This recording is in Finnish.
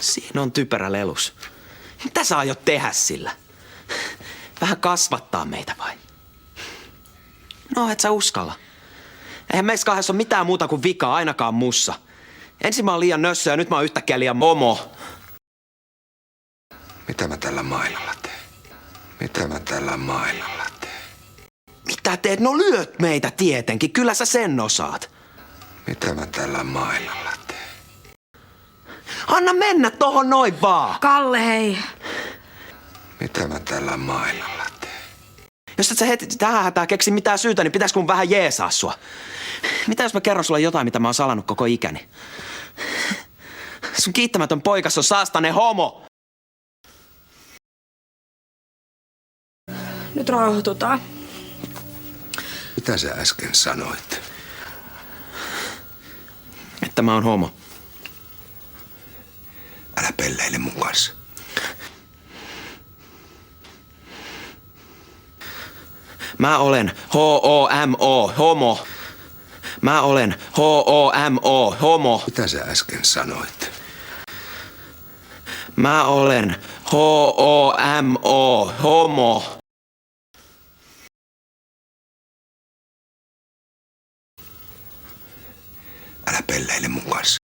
Siinä on typerä lelus. Mitä sä aiot tehdä sillä? Vähän kasvattaa meitä vai? No, et sä uskalla. Eihän meissä kahdessa ole mitään muuta kuin vikaa, ainakaan mussa. Ensin mä oon liian nössö ja nyt mä oon yhtäkkiä liian momo. Mitä mä tällä mailalla teen? Mitä mä tällä mailalla teen? Mitä teet? No lyöt meitä tietenkin, kyllä sä sen osaat. Mitä mä tällä mailalla teen? Anna mennä tohon noin vaan. Kalle, hei. Mitä mä tällä mailalla teen? Jos et sä heti tähän hätää keksi mitään syytä, niin pitäis mun vähän jeesaa sua. Mitä jos mä kerron sulle jotain, mitä mä oon salannut koko ikäni? Sun kiittämätön poikas on saastainen homo. Nyt rauhoitutaan. Mitä sä äsken sanoit? Että mä oon homo. Älä pelleile mun kanssa. Mä olen H-O-M-O, homo. Mä olen H-O-M-O, homo. Mitä sä äsken sanoit? Mä olen H-O-M-O, homo. Älä pelleile mun kanssa.